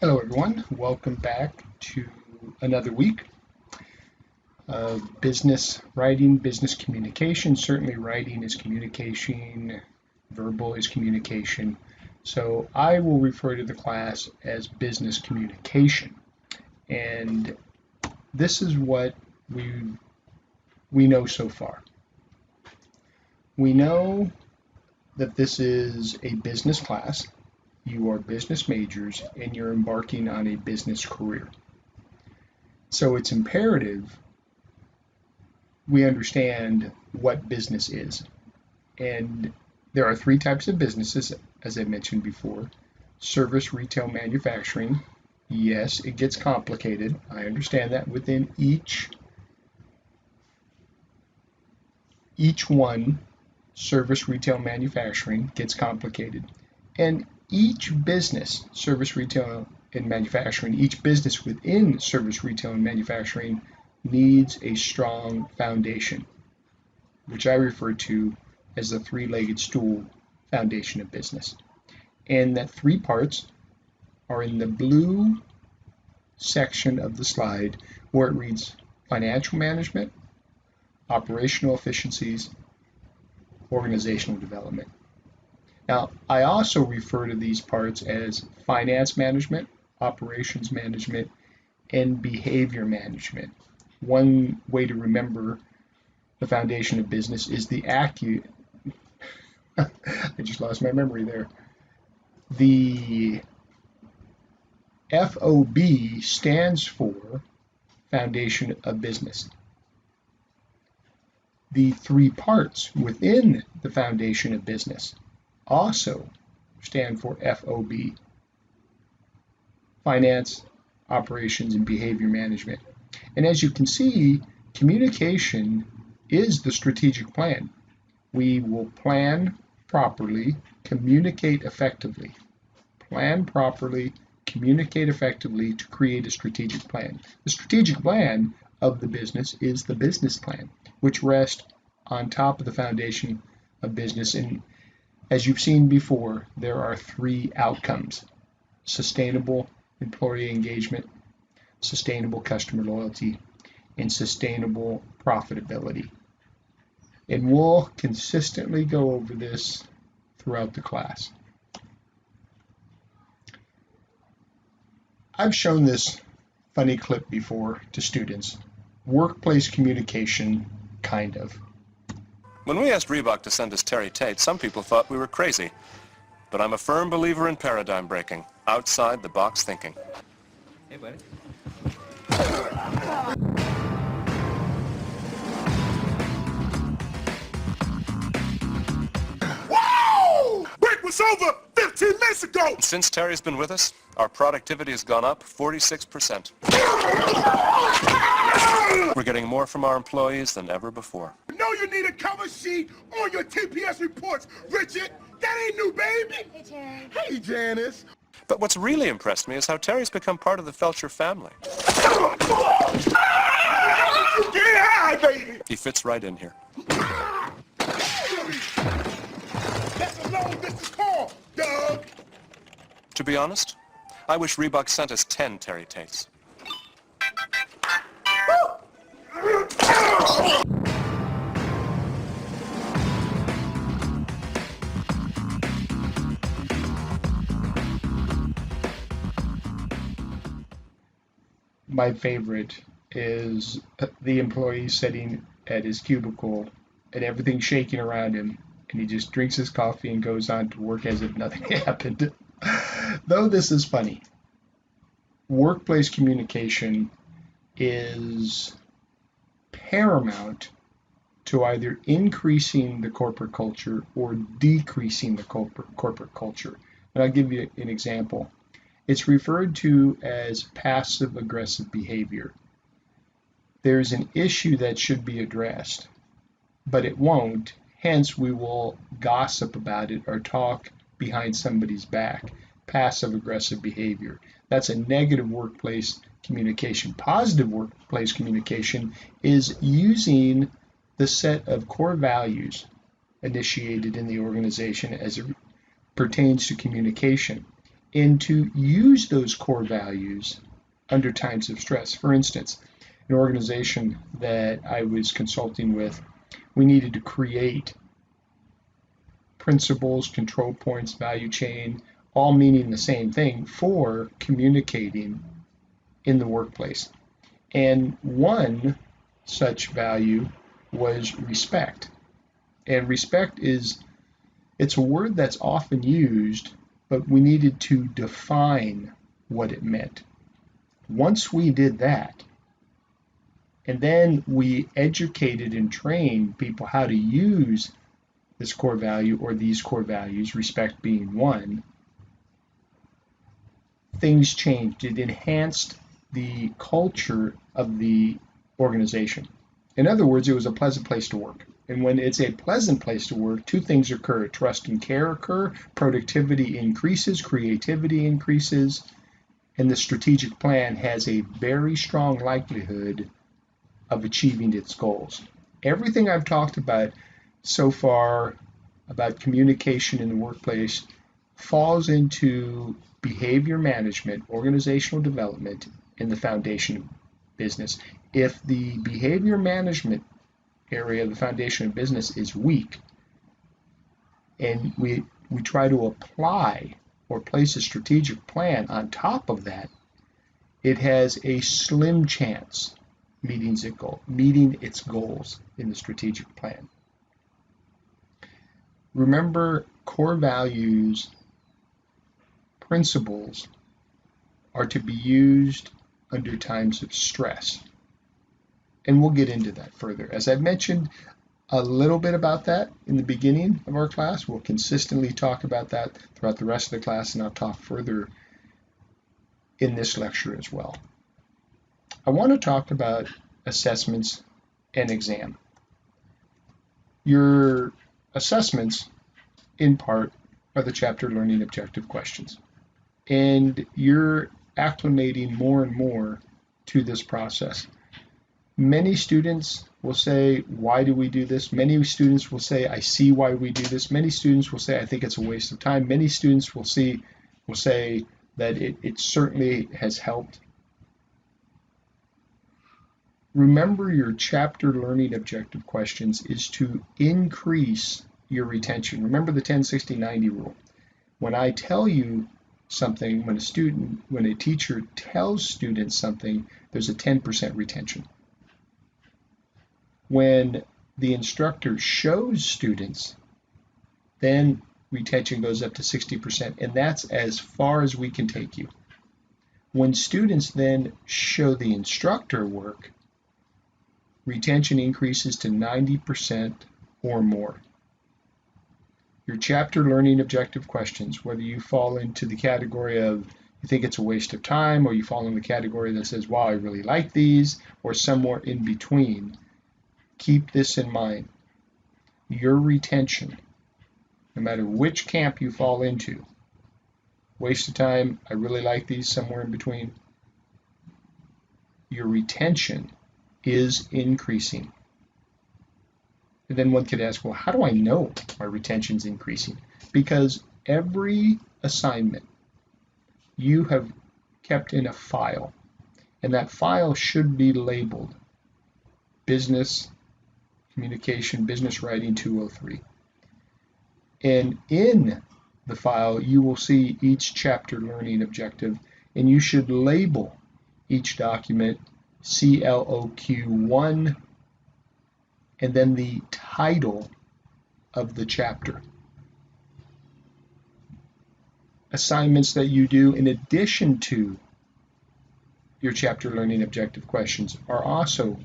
Hello, everyone. Welcome back to another week of business writing, business communication. Certainly, writing is communication, verbal is communication. So, I will refer to the class as business communication. And this is what we know so far. We know that this is a business class. You are business majors and you're embarking on a business career. So it's imperative we understand what business is. And there are three types of businesses, as I mentioned before. Service, retail, manufacturing. Yes, it gets complicated. I understand that within each one, service, retail, manufacturing gets complicated. And each business, service, retail, and manufacturing, each business within service, retail, and manufacturing needs a strong foundation, which I refer to as the three-legged stool foundation of business. And that three parts are in the blue section of the slide where it reads financial management, operational efficiencies, organizational development. Now, I also refer to these parts as finance management, operations management, and behavior management. One way to remember the foundation of business is the I just lost my memory there. The FOB stands for foundation of business. The three parts within the foundation of business also stand for FOB, finance, operations, and behavior management. And as you can see, communication is the strategic plan. We will plan properly, communicate effectively. Plan properly, communicate effectively to create a strategic plan. The strategic plan of the business is the business plan, which rests on top of the foundation of business. And as you've seen before, there are three outcomes: sustainable employee engagement, sustainable customer loyalty, and sustainable profitability. And we'll consistently go over this throughout the class. I've shown this funny clip before to students. Workplace communication, kind of. When we asked Reebok to send us Terry Tate, some people thought we were crazy. But I'm a firm believer in paradigm breaking, outside the box thinking. Hey, buddy. Whoa! Break was over 15 minutes ago! Since Terry's been with us, our productivity has gone up 46%. We're getting more from our employees than ever before. You know you need a cover sheet on your TPS reports, Richard. That ain't new, baby. Hey, Terry. Hey, Janice. But what's really impressed me is how Terry's become part of the Felcher family. Get high, baby. He fits right in here. That's a long distance call, Doug. To be honest, I wish Reebok sent us 10 Terry Tates. My favorite is the employee sitting at his cubicle and everything's shaking around him, and he just drinks his coffee and goes on to work as if nothing happened. Though this is funny, workplace communication is paramount to either increasing the corporate culture or decreasing the corporate culture. And I'll give you an example. It's referred to as passive aggressive behavior. There's an issue that should be addressed, but it won't. Hence, we will gossip about it or talk behind somebody's back. Passive aggressive behavior. That's a negative workplace communication. Positive workplace communication is using the set of core values initiated in the organization as it pertains to communication. and to use those core values under times of stress. For instance, an organization that I was consulting with, we needed to create principles, control points, value chain, all meaning the same thing for communicating in the workplace. And one such value was respect. And respect it's a word that's often used, but we needed to define what it meant. Once we did that, and then we educated and trained people how to use this core value or these core values, respect being one, things changed. It enhanced the culture of the organization. In other words, it was a pleasant place to work. And when it's a pleasant place to work, two things occur. Trust and care occur, productivity increases, creativity increases, and the strategic plan has a very strong likelihood of achieving its goals. Everything I've talked about so far about communication in the workplace falls into behavior management, organizational development, and the foundation of business. If the behavior management area of the foundation of business is weak, and we try to apply or place a strategic plan on top of that, it has a slim chance meeting its goals in the strategic plan. Remember, core values, principles are to be used under times of stress. And we'll get into that further. As I've mentioned a little bit about that in the beginning of our class, we'll consistently talk about that throughout the rest of the class, and I'll talk further in this lecture as well. I want to talk about assessments and exam. Your assessments, in part, are the chapter learning objective questions. And you're acclimating more and more to this process. Many students will say, why do we do this? Many students will say, I see why we do this. Many students will say, I think it's a waste of time. Many students will say that it certainly has helped. Remember, your chapter learning objective questions is to increase your retention. Remember the 10-60-90 rule. When I tell you something, when a teacher tells students something, there's a 10% retention. When the instructor shows students, then retention goes up to 60%, and that's as far as we can take you. When students then show the instructor work, retention increases to 90% or more. Your chapter learning objective questions, whether you fall into the category of you think it's a waste of time, or you fall in the category that says, wow, I really like these, or somewhere in between, keep this in mind. Your retention, no matter which camp you fall into, waste of time, I really like these, somewhere in between, your retention is increasing. And then one could ask, well, how do I know my retention is increasing? Because every assignment you have kept in a file, and that file should be labeled Business Communication, Business Writing 203. And in the file, you will see each chapter learning objective, and you should label each document CLOQ1 and then the title of the chapter. Assignments that you do in addition to your chapter learning objective questions are also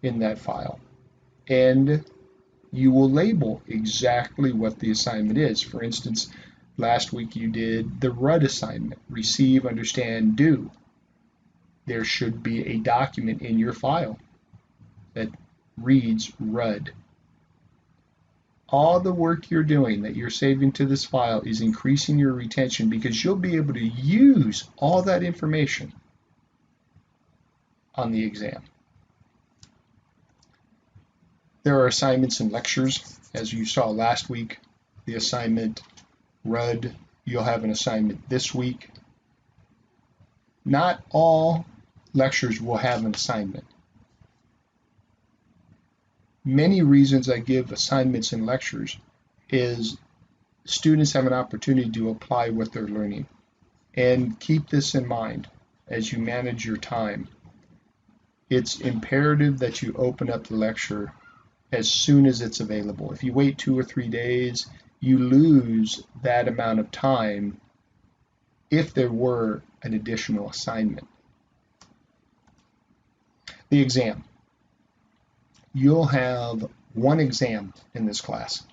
in that file. And you will label exactly what the assignment is. For instance, last week you did the RUD assignment, receive, understand, do. There should be a document in your file that reads RUD. All the work you're doing that you're saving to this file is increasing your retention, because you'll be able to use all that information on the exam. There are assignments and lectures, as you saw last week. The assignment RUD you'll have an assignment this week. Not all lectures will have an assignment. Many reasons I give assignments in lectures is students have an opportunity to apply what they're learning. And keep this in mind as you manage your time. It's imperative that you open up the lecture as soon as it's available. If you wait 2 or 3 days, you lose that amount of time if there were an additional assignment. The exam. You'll have one exam in this class.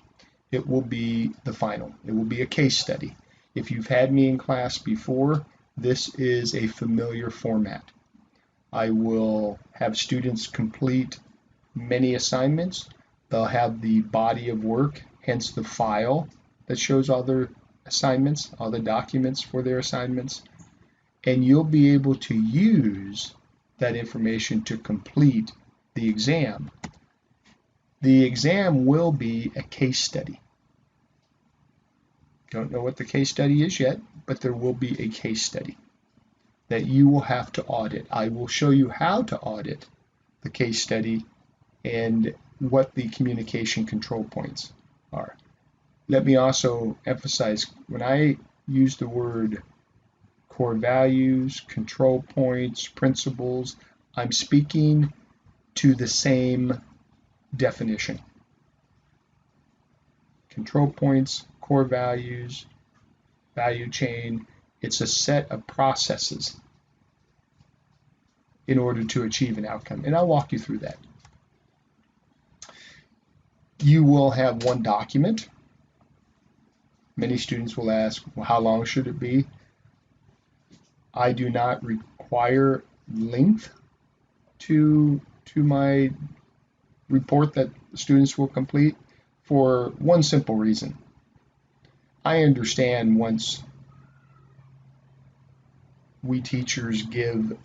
It will be the final. It will be a case study. If you've had me in class before, this is a familiar format. I will have students complete many assignments. They'll have the body of work, hence the file that shows all their assignments, all the documents for their assignments, and you'll be able to use that information to complete the exam. The exam will be a case study. Don't know what the case study is yet, but there will be a case study that you will have to audit. I will show you how to audit the case study and what the communication control points are. Let me also emphasize, when I use the word core values, control points, principles, I'm speaking to the same definition. Control points, core values, value chain, it's a set of processes in order to achieve an outcome. And I'll walk you through that. You will have one document. Many students will ask, well, how long should it be? I do not require length to my report that students will complete for one simple reason. I understand once we teachers give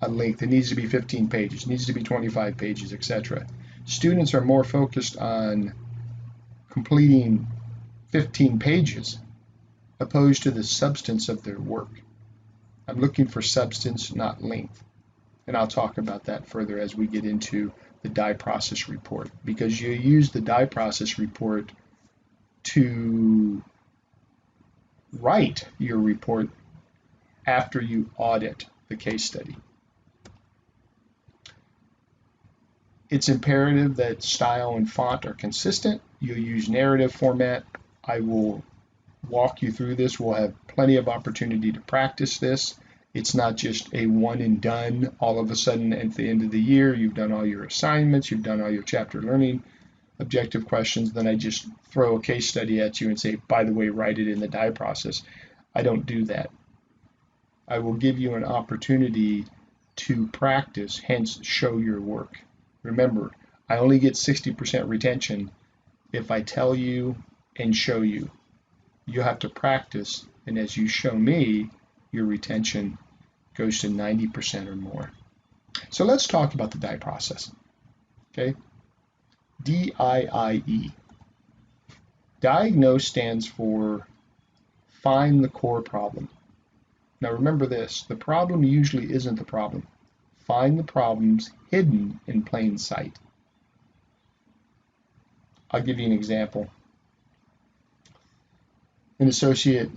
a length, it needs to be 15 pages, it needs to be 25 pages, etc. Students are more focused on completing 15 pages opposed to the substance of their work. I'm looking for substance, not length. And I'll talk about that further as we get into the die process report, because you use the die process report to write your report after you audit the case study. It's imperative that style and font are consistent. You'll use narrative format. I will walk you through this. We'll have plenty of opportunity to practice this. It's not just a one and done. All of a sudden at the end of the year, you've done all your assignments, you've done all your chapter learning objective questions, then I just throw a case study at you and say, by the way, write it in the die process. I don't do that. I will give you an opportunity to practice, hence show your work. Remember, I only get 60% retention if I tell you and show you. You have to practice, and as you show me, your retention goes to 90% or more. So let's talk about the die process. Okay? DIIE. Diagnose stands for find the core problem. Now remember this, the problem usually isn't the problem. Find the problems hidden in plain sight. I'll give you an example. An associate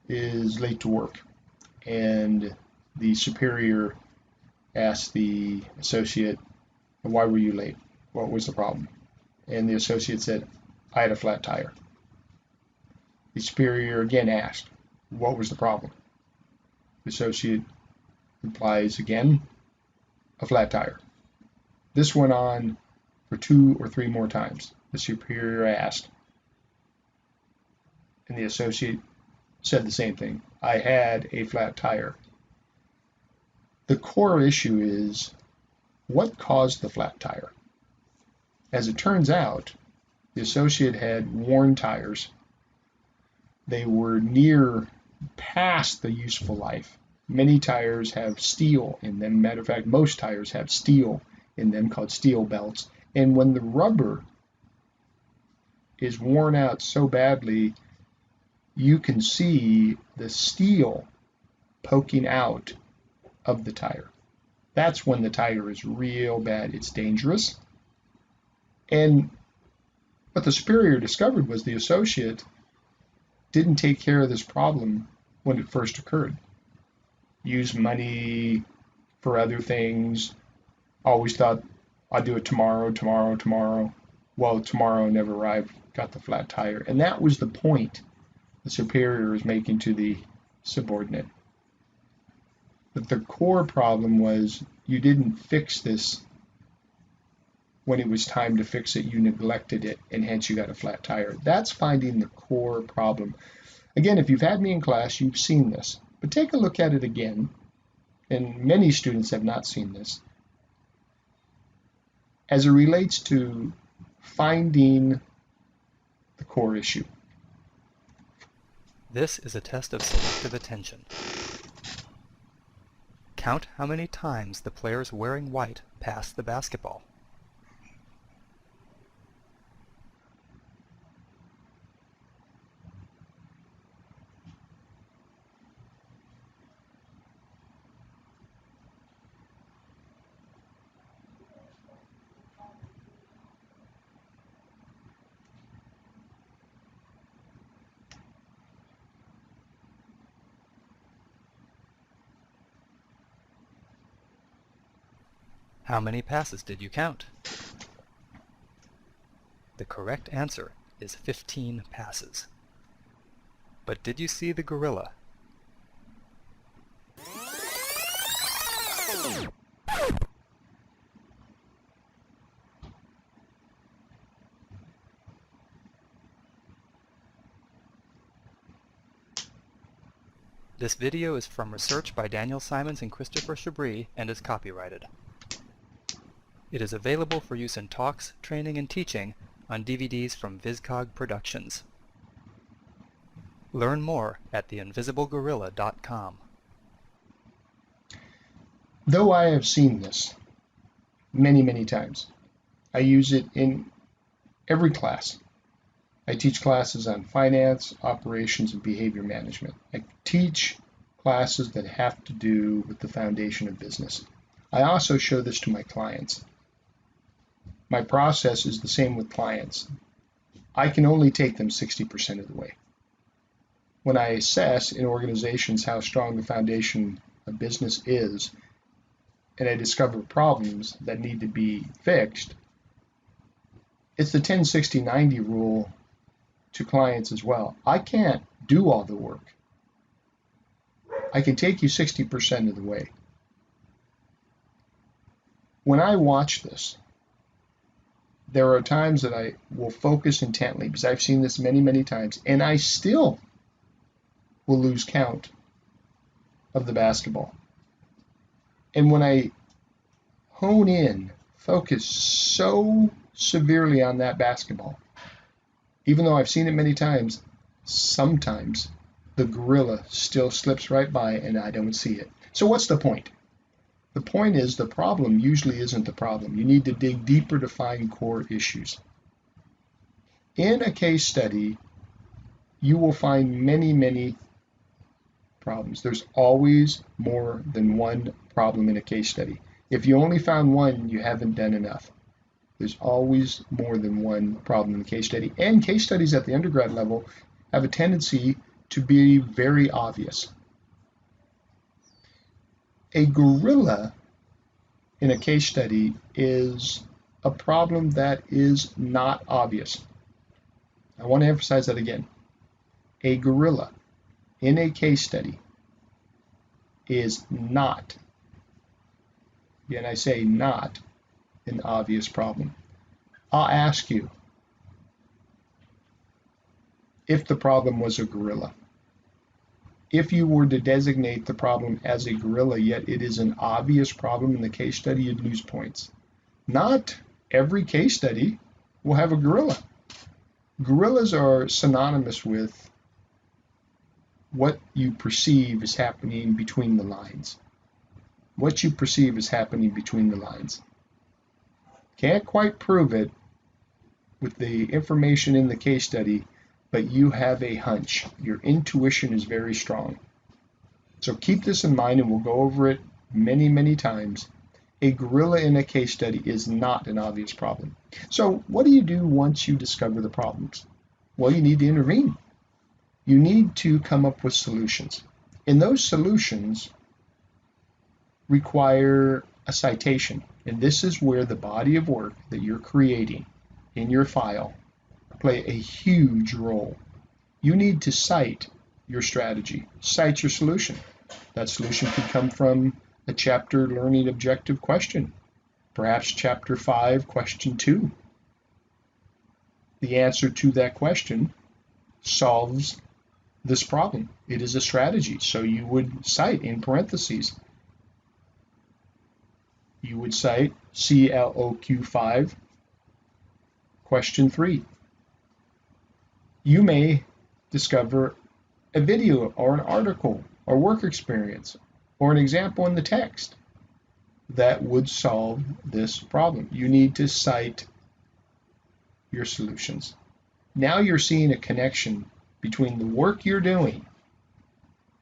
is late to work, and the superior asks the associate, why were you late? What was the problem? And the associate said, I had a flat tire. The superior again asked, what was the problem? The associate replies again, a flat tire. This went on for 2 or 3 more times. The superior asked, and the associate said the same thing. I had a flat tire. The core issue is, what caused the flat tire? As it turns out, the associate had worn tires. They were near past the useful life. Many tires have steel in them. Matter of fact, most tires have steel in them called steel belts. And when the rubber is worn out so badly, you can see the steel poking out of the tire. That's when the tire is real bad. It's dangerous. And what the superior discovered was the associate didn't take care of this problem when it first occurred. Used money for other things, always thought, I'll do it tomorrow. Well, tomorrow never arrived, got the flat tire. And that was the point the superior was making to the subordinate. But the core problem was you didn't fix this when it was time to fix it. You neglected it, and hence you got a flat tire. That's finding the core problem. Again, if you've had me in class, you've seen this. But take a look at it again, and many students have not seen this, as it relates to finding the core issue. This is a test of selective attention. Count how many times the players wearing white pass the basketball. How many passes did you count? The correct answer is 15 passes. But did you see the gorilla? This video is from research by Daniel Simons and Christopher Chabris and is copyrighted. It is available for use in talks, training, and teaching on DVDs from VisCog Productions. Learn more at theinvisiblegorilla.com. Though I have seen this many times, I use it in every class. I teach classes on finance, operations, and behavior management. I teach classes that have to do with the foundation of business. I also show this to my clients. My process is the same with clients. I can only take them 60% of the way. When I assess in organizations how strong the foundation of business is, and I discover problems that need to be fixed, it's the 10-60-90 rule to clients as well. I can't do all the work. I can take you 60% of the way. When I watch this, there are times that I will focus intently, because I've seen this many times, and I still will lose count of the basketball. And when I hone in, focus so severely on that basketball, even though I've seen it many times, sometimes the gorilla still slips right by and I don't see it. So what's the point? The point is the problem usually isn't the problem. You need to dig deeper to find core issues. In a case study, you will find many problems. There's always more than one problem in a case study. If you only found one, you haven't done enough. There's always more than one problem in the case study. And case studies at the undergrad level have a tendency to be very obvious. A gorilla in a case study is a problem that is not obvious. I want to emphasize that again. A gorilla in a case study is not, and I say not, an obvious problem. I'll ask you, if the problem was a gorilla, if you were to designate the problem as a gorilla, yet it is an obvious problem in the case study, you'd lose points. Not every case study will have a gorilla. Gorillas are synonymous with what you perceive is happening between the lines. What you perceive is happening between the lines. Can't quite prove it with the information in the case study, but you have a hunch. Your intuition is very strong. So keep this in mind, and we'll go over it many, many times. A gorilla in a case study is not an obvious problem. So what do you do once you discover the problems? Well, you need to intervene. You need to come up with solutions. And those solutions require a citation. And this is where the body of work that you're creating in your file play a huge role. You need to cite your strategy, cite your solution. That solution could come from a chapter learning objective question, perhaps chapter 5, question 2. The answer to that question solves this problem. It is a strategy. So you would cite in parentheses, you would cite CLOQ5, question 3. You may discover a video or an article or work experience or an example in the text that would solve this problem. You need to cite your solutions. Now you're seeing a connection between the work you're doing,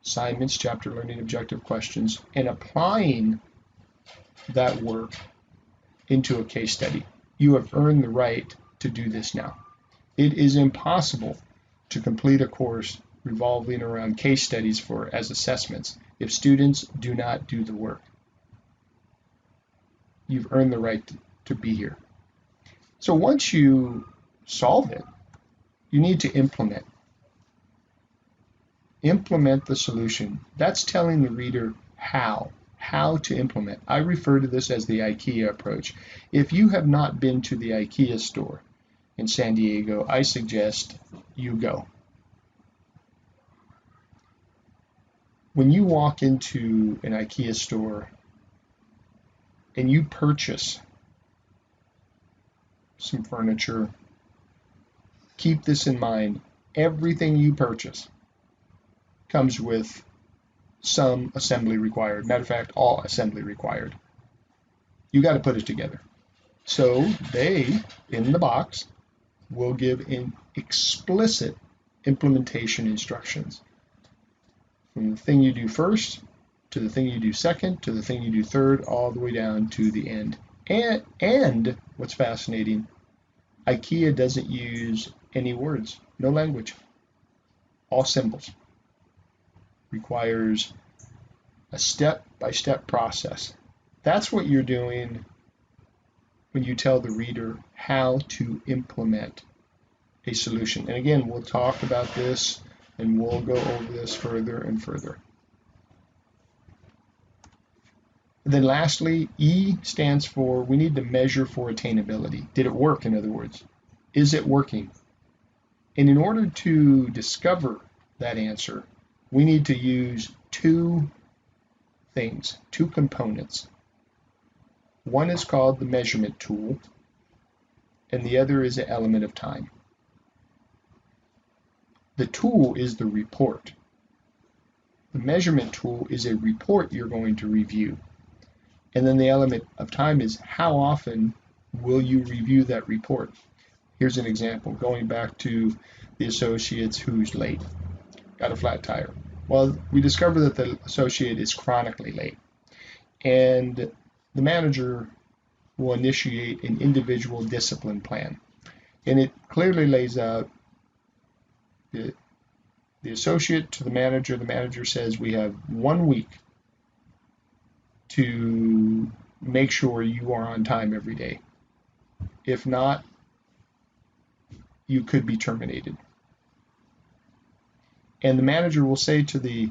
assignments, chapter learning objective questions, and applying that work into a case study. You have earned the right to do this now. It is impossible to complete a course revolving around case studies as assessments if students do not do the work. You've earned the right to be here. So once you solve it, you need to implement. Implement the solution. That's telling the reader how to implement. I refer to this as the IKEA approach. If you have not been to the IKEA store in San Diego, I suggest you go. When you walk into an IKEA store and you purchase some furniture, keep this in mind. Everything you purchase comes with some assembly required. Matter of fact, all assembly required. You got to put it together. So they, in the box, will give in explicit implementation instructions. From the thing you do first, to the thing you do second, to the thing you do third, all the way down to the end. And what's fascinating, IKEA doesn't use any words, no language, all symbols. Requires a step-by-step process. That's what you're doing when you tell the reader how to implement a solution. And again, we'll talk about this and we'll go over this further and further. And then lastly, E stands for we need to measure for attainability. Did it work, in other words? Is it working? And in order to discover that answer, we need to use two things, two components. One is called the measurement tool, and the other is an element of time. The tool is the report. The measurement tool is a report you're going to review. And then the element of time is how often will you review that report? Here's an example, going back to the associates who's late, got a flat tire. Well, we discover that the associate is chronically late, and the manager will initiate an individual discipline plan. And it clearly lays out the associate to the manager says we have 1 week to make sure you are on time every day. If not, you could be terminated. And the manager will say to the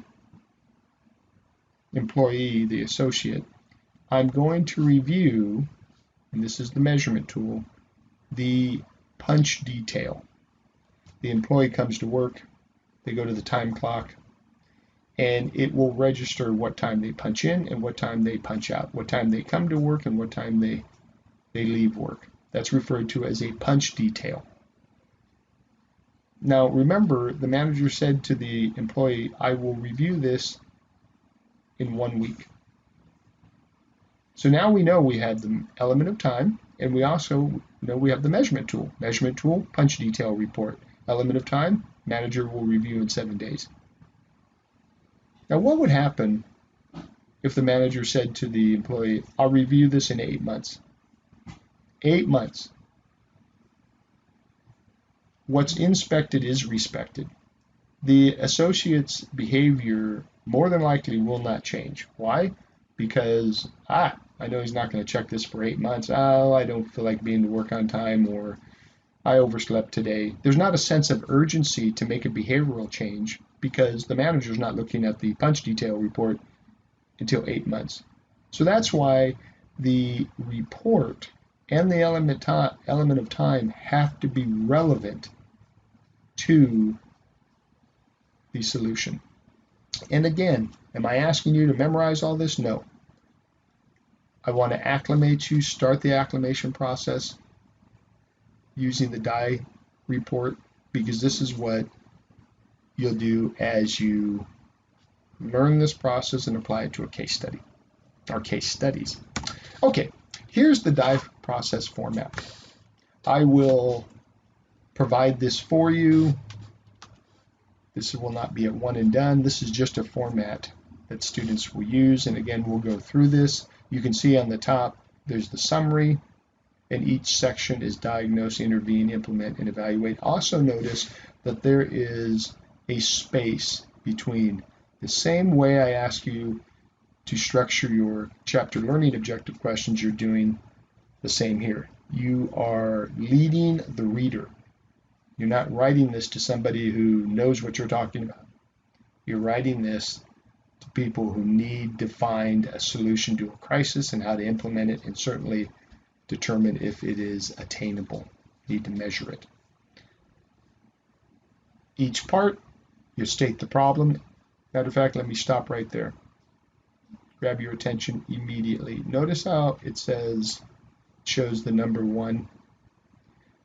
employee, the associate, I'm going to review, and this is the measurement tool, the punch detail. The employee comes to work, they go to the time clock, and it will register what time they punch in and what time they punch out, what time they come to work and what time they leave work. That's referred to as a punch detail. Now remember, the manager said to the employee, I will review this in 1 week. So now we know we have the element of time, and we also know we have the measurement tool. Measurement tool, punch detail report. Element of time, Manager will review in 7 days. Now, what would happen if the manager said to the employee, I'll review this in 8 months? 8 months. What's inspected is respected. The associate's behavior more than likely will not change. Why? Because, I know he's not going to check this for 8 months. Oh, I don't feel like being to work on time, or I overslept today. There's not a sense of urgency to make a behavioral change because the manager's not looking at the punch detail report until 8 months. So that's why the report and the element of time have to be relevant to the solution. And again, am I asking you to memorize all this? No. I want to acclimate you, start the acclimation process using the DIE report, because this is what you'll do as you learn this process and apply it to a case study or case studies. Okay, here's the DIE process format. I will provide this for you. This will not be a one and done. This is just a format that students will use. And again, we'll go through this. You can see on the top, there's the summary, and each section is diagnose, intervene, implement, and evaluate. Also notice that there is a space between the same way I ask you to structure your chapter learning objective questions, you're doing the same here. You are leading the reader. You're not writing this to somebody who knows what you're talking about. You're writing this to people who need to find a solution to a crisis and how to implement it, and certainly determine if it is attainable. Need to measure it. Each part, you state the problem. Matter of fact, let me stop right there. Grab your attention immediately. Notice how it shows the number 1.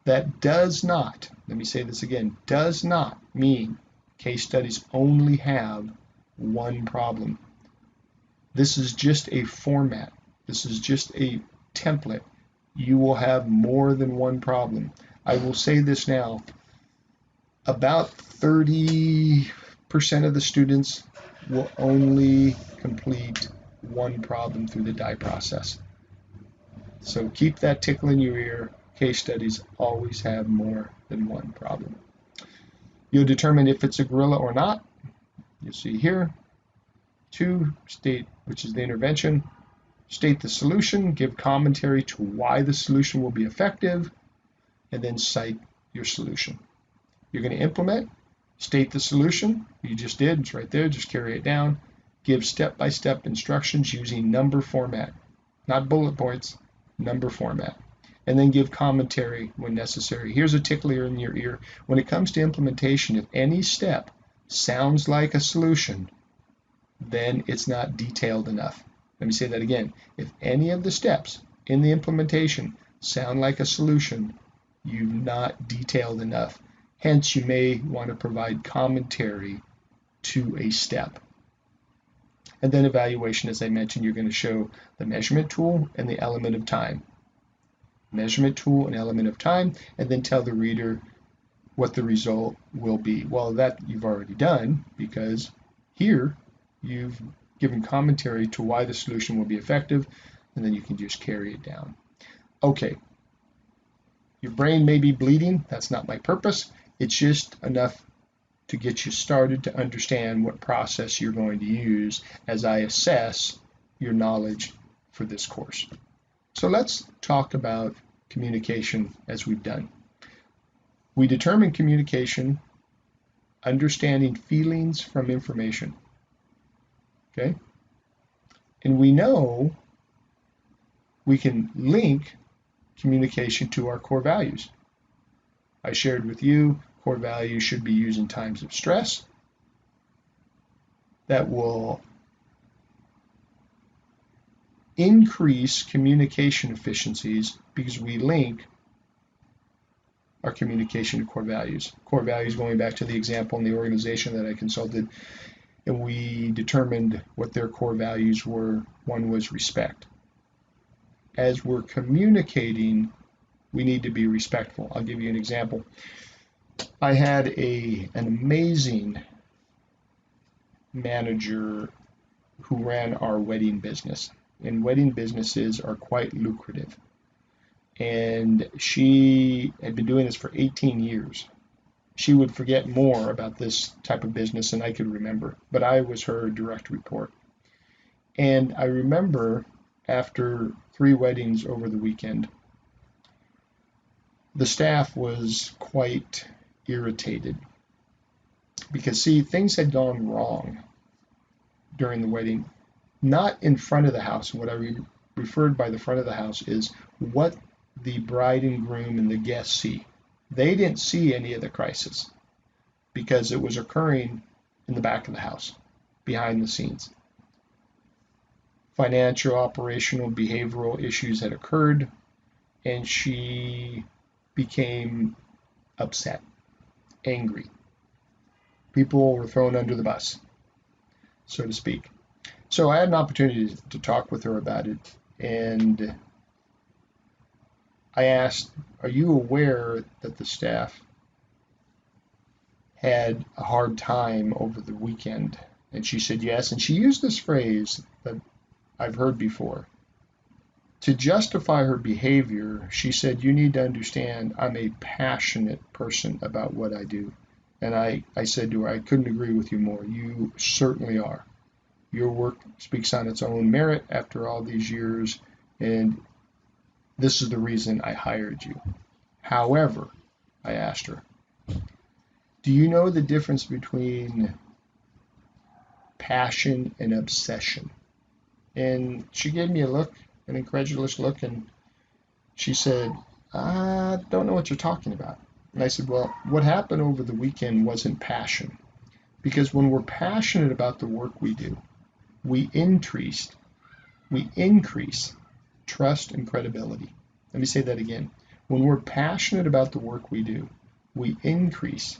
That does not, let me say this again, does not mean case studies only have one problem. This is just a format. This is just a template. You will have more than one problem. I will say this now, about 30% of the students will only complete one problem through the DIE process. So keep that tickle in your ear. Case studies always have more than one problem. You'll determine if it's a gorilla or not. You'll see here. 2, state, which is the intervention. State the solution, give commentary to why the solution will be effective, and then cite your solution. You're going to implement, state the solution. You just did, it's right there, just carry it down. Give step-by-step instructions using number format, not bullet points, number format. And then give commentary when necessary. Here's a tickler in your ear. When it comes to implementation, if any step sounds like a solution, then it's not detailed enough. Let me say that again. If any of the steps in the implementation sound like a solution, you've not detailed enough. Hence, you may want to provide commentary to a step. And then evaluation, as I mentioned, you're going to show the measurement tool and the element of time. Measurement tool and element of time, and then tell the reader what the result will be. Well, that you've already done, because here you've given commentary to why the solution will be effective, and then you can just carry it down. Okay, your brain may be bleeding. That's not my purpose. It's just enough to get you started to understand what process you're going to use as I assess your knowledge for this course. So let's talk about communication as we've done. We determine communication, understanding feelings from information. Okay? And we know we can link communication to our core values. I shared with you, core values should be used in times of stress. That will increase communication efficiencies because we link our communication to core values. Core values, going back to the example in the organization that I consulted, and we determined what their core values were. One was respect. As we're communicating, we need to be respectful. I'll give you an example. I had an amazing manager who ran our wedding business, and wedding businesses are quite lucrative. And she had been doing this for 18 years. She would forget more about this type of business than I could remember, but I was her direct report. And I remember after 3 weddings over the weekend, the staff was quite irritated because, see, things had gone wrong during the wedding, not in front of the house. What I referred by the front of the house is what the bride and groom and the guests see. They didn't see any of the crisis because it was occurring in the back of the house, behind the scenes. Financial, operational, behavioral issues had occurred, and she became upset, angry. People were thrown under the bus, so to speak. So I had an opportunity to talk with her about it, and I asked, are you aware that the staff had a hard time over the weekend? And she said yes, and she used this phrase that I've heard before. To justify her behavior, she said, you need to understand I'm a passionate person about what I do. And I said to her, I couldn't agree with you more. You certainly are. Your work speaks on its own merit after all these years, and this is the reason I hired you. However, I asked her, do you know the difference between passion and obsession? And she gave me a look, an incredulous look, and she said, I don't know what you're talking about. And I said, well, what happened over the weekend wasn't passion. Because when we're passionate about the work we do, we increase trust and credibility. Let me say that again. When we're passionate about the work we do, we increase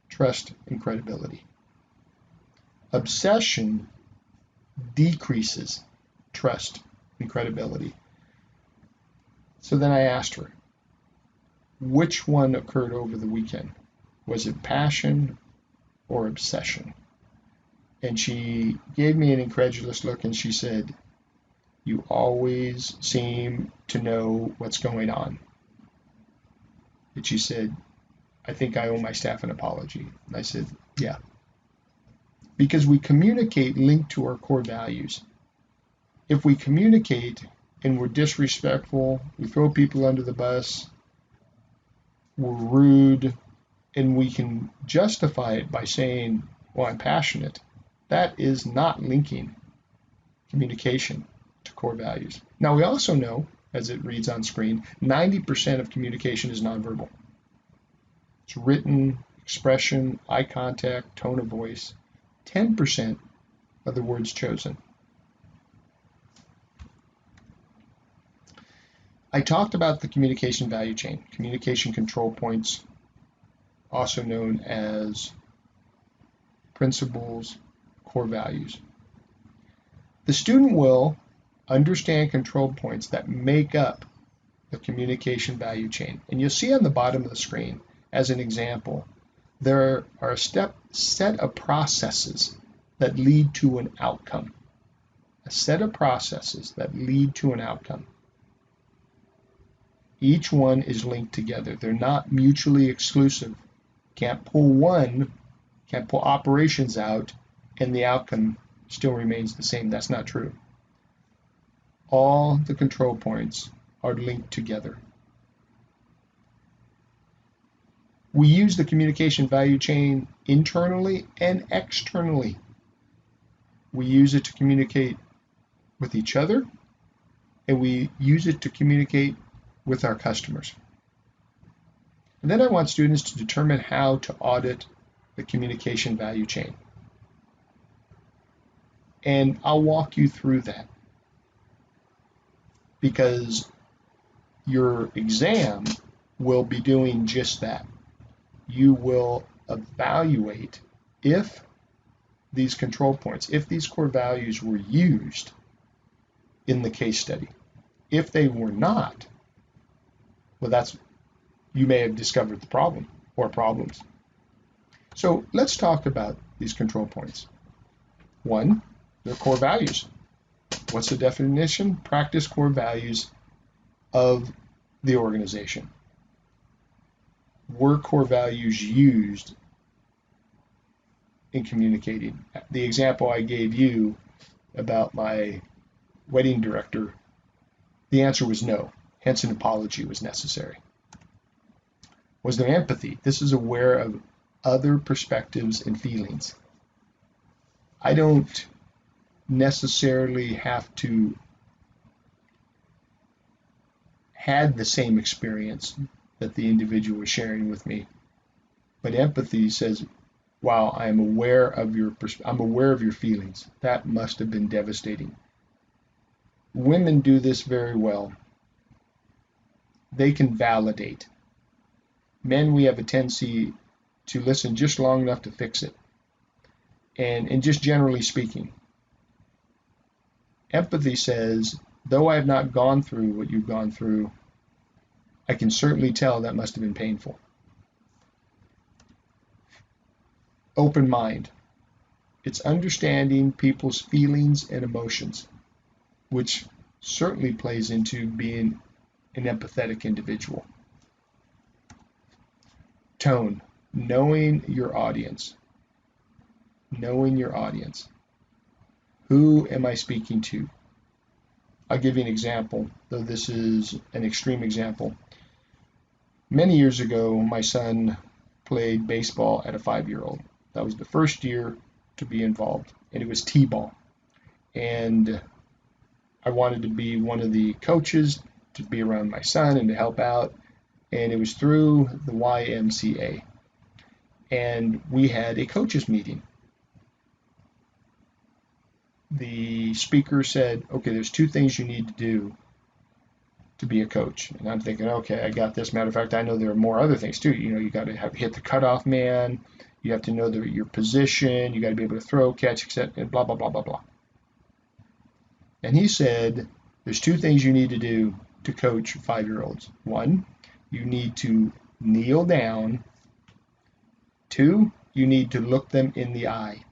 trust and credibility. Obsession decreases trust and credibility. So then I asked her, which one occurred over the weekend? Was it passion or obsession? And she gave me an incredulous look and she said, you always seem to know what's going on. And she said, I think I owe my staff an apology. And I said, yeah. Because we communicate linked to our core values. If we communicate and we're disrespectful, we throw people under the bus, we're rude, and we can justify it by saying, well, I'm passionate, that is not linking communication to core values. Now, we also know, as it reads on screen, 90% of communication is nonverbal. It's written, expression, eye contact, tone of voice. 10% of the words chosen. I talked about the communication value chain, communication control points, also known as principles, core values. The student will understand control points that make up the communication value chain. And you'll see on the bottom of the screen, as an example, there are a set of processes that lead to an outcome. A set of processes that lead to an outcome. Each one is linked together. They're not mutually exclusive. Can't pull operations out and the outcome still remains the same. That's not true. All the control points are linked together. We use the communication value chain internally and externally. We use it to communicate with each other, and we use it to communicate with our customers. And then I want students to determine how to audit the communication value chain. And I'll walk you through that, because your exam will be doing just that. You will evaluate if these control points, if these core values were used in the case study. If they were not, well, that's you may have discovered the problem or problems. So let's talk about these control points. One, their core values. What's the definition? Practice core values of the organization. Were core values used in communicating? The example I gave you about my wedding director, the answer was no, hence an apology was necessary. Was there empathy? This is aware of other perspectives and feelings. I don't necessarily have to had the same experience that the individual is sharing with me, but empathy says, wow, I'm aware of your feelings. That must have been devastating. Women do this very well. They can validate. Men, we have a tendency to listen just long enough to fix it. And just generally speaking, empathy says, though I have not gone through what you've gone through, I can certainly tell that must have been painful. Open mind. It's understanding people's feelings and emotions, which certainly plays into being an empathetic individual. Tone. Knowing your audience. Knowing your audience. Who am I speaking to? I'll give you an example, though this is an extreme example. Many years ago, my son played baseball at a 5-year-old. That was the first year to be involved, and it was T-ball. And I wanted to be one of the coaches to be around my son and to help out, and it was through the YMCA. And we had a coaches meeting. The speaker said, okay, there's 2 things you need to do to be a coach. And I'm thinking, okay, I got this. Matter of fact, I know there are more other things too. You know, you got to hit the cutoff man. You have to know your position. You got to be able to throw, catch, etc., and blah, blah, blah, blah, blah. And he said, there's 2 things you need to do to coach 5-year-olds. 1, you need to kneel down. 2, you need to look them in the eye.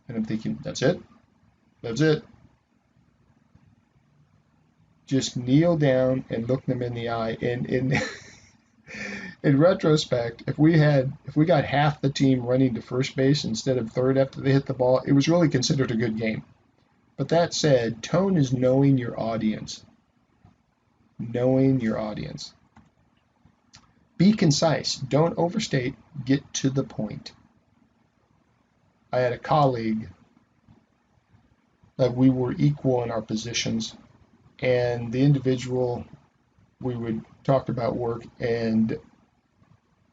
And I'm thinking, that's it? That's it. Just kneel down and look them in the eye. And in retrospect, if we got half the team running to first base instead of third after they hit the ball, it was really considered a good game. But that said, tone is knowing your audience. Knowing your audience. Be concise. Don't overstate. Get to the point. I had a colleague that we were equal in our positions, and the individual, we would talk about work, and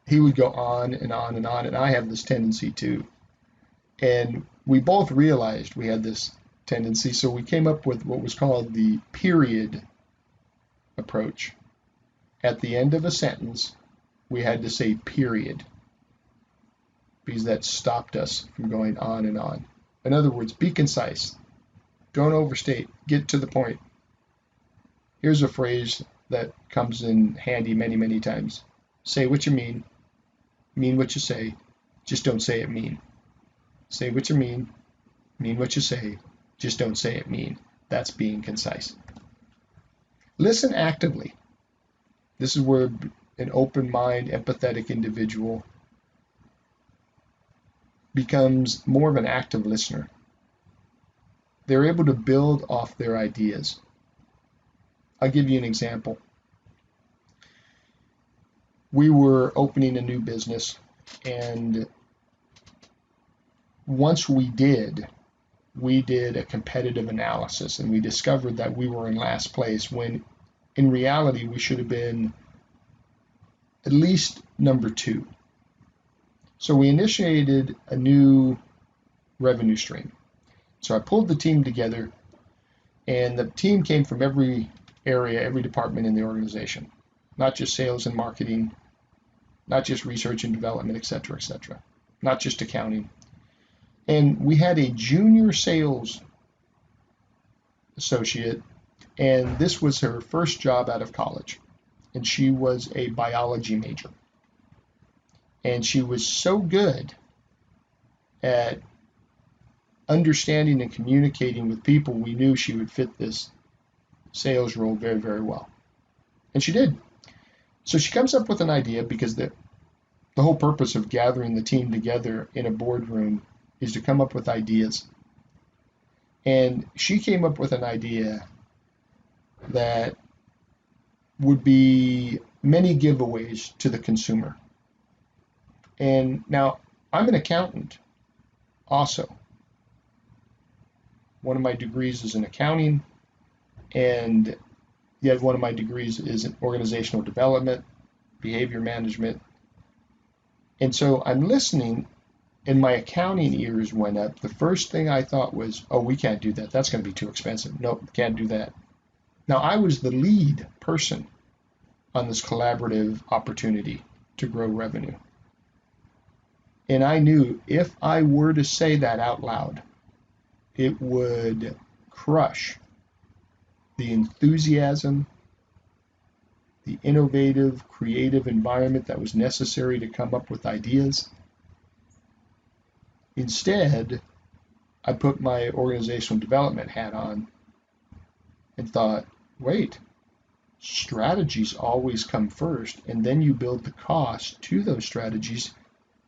he would go on and on and on, and I have this tendency too. And we both realized we had this tendency, so we came up with what was called the period approach. At the end of a sentence, we had to say period, because that stopped us from going on and on. In other words, be concise. Don't overstate. Get to the point. Here's a phrase that comes in handy many, many times. Say what you mean what you say, just don't say it mean. Say what you mean what you say, just don't say it mean. That's being concise. Listen actively. This is where an open mind, empathetic individual becomes more of an active listener. They're able to build off their ideas. I'll give you an example. We were opening a new business, and once we did a competitive analysis, and we discovered that we were in last place when in reality we should have been at least number 2. So we initiated a new revenue stream. So I pulled the team together, and the team came from every area, every department in the organization, not just sales and marketing, not just research and development, etc., not just accounting. And we had a junior sales associate, and this was her first job out of college. and she was a biology major. And she was so good at understanding and communicating with people, we knew she would fit this sales role very, very well. And she did. So she comes up with an idea, because the whole purpose of gathering the team together in a boardroom is to come up with ideas. And she came up with an idea that would be many giveaways to the consumer. And now, I'm an accountant also. One of my degrees is in accounting, and yet one of my degrees is in organizational development, behavior management. And so I'm listening, and my accounting ears went up. The first thing I thought was, oh, we can't do that. That's going to be too expensive. Nope, can't do that. Now, I was the lead person on this collaborative opportunity to grow revenue. And I knew if I were to say that out loud, it would crush the enthusiasm, the innovative, creative environment that was necessary to come up with ideas. Instead, I put my organizational development hat on and thought, wait, strategies always come first, and then you build the cost to those strategies.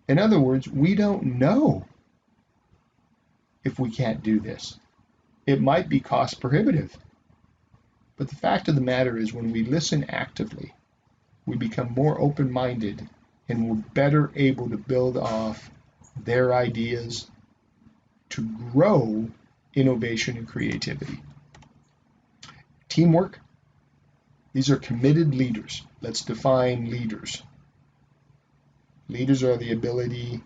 In other words, we don't know if we can't do this. It might be cost prohibitive. But the fact of the matter is, when we listen actively, we become more open-minded, and we're better able to build off their ideas to grow innovation and creativity. Teamwork. These are committed leaders. Let's define leaders. Leaders are the ability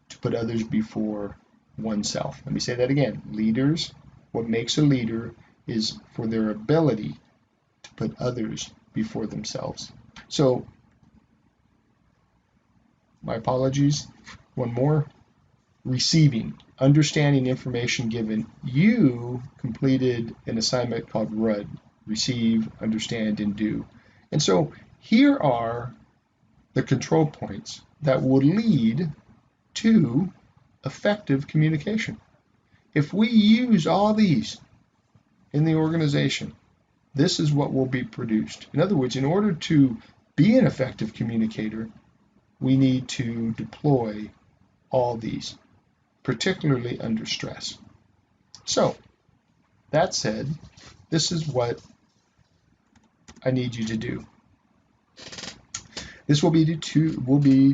to put others before oneself. Let me say that again. Leaders, what makes a leader is for their ability to put others before themselves. So, my apologies. One more. Receiving, understanding information given. You completed an assignment called RUD, receive, understand, and do. And so here are the control points that will lead to effective communication. If we use all these in the organization, this is what will be produced. In other words, in order to be an effective communicator, we need to deploy all these, particularly under stress. So, that said, this is what I need you to do. This will be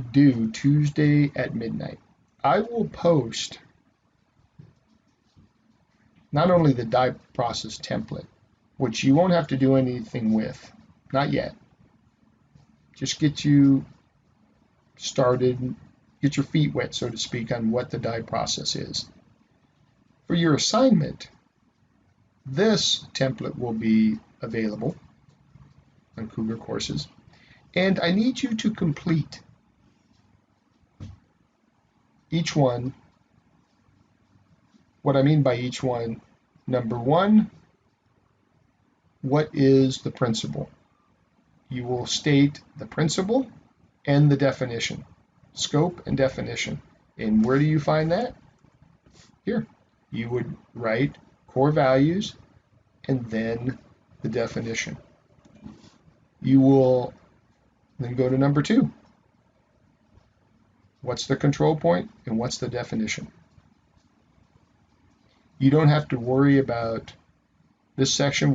due Tuesday at midnight. I will post not only the die process template, which you won't have to do anything with, not yet. Just get you started, get your feet wet, so to speak, on what the die process is. For your assignment, this template will be available on Cougar Courses, and I need you to complete each one. What I mean by each one, number one, what is the principle? You will state the principle and the definition, scope and definition. And where do you find that? Here. You would write core values and then the definition. You will then go to number two. What's the control point and what's the definition? You don't have to worry about this section,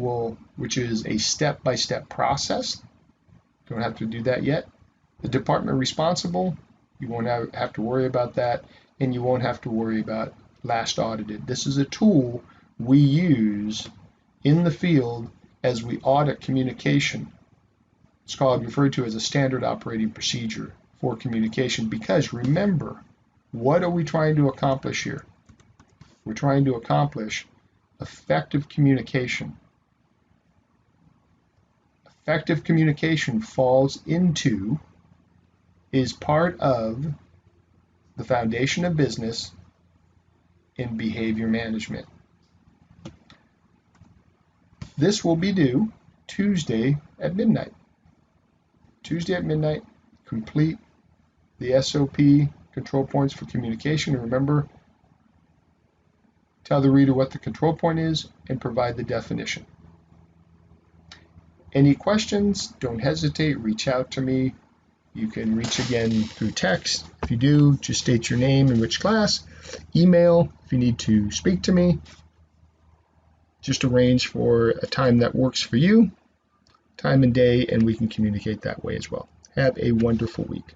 which is a step-by-step process. Don't have to do that yet. The department responsible, you won't have to worry about that, and you won't have to worry about last audited. This is a tool we use in the field as we audit communication. It's referred to as a standard operating procedure for communication, because remember, what are we trying to accomplish here? We're trying to accomplish effective communication. Effective communication is part of the foundation of business in behavior management. This will be due Tuesday at midnight. Tuesday at midnight, complete the SOP, control points for communication. Remember, tell the reader what the control point is and provide the definition. Any questions, don't hesitate, reach out to me. You can reach again through text. If you do, just state your name and which class. Email if you need to speak to me. Just arrange for a time that works for you, time and day, and we can communicate that way as well. Have a wonderful week.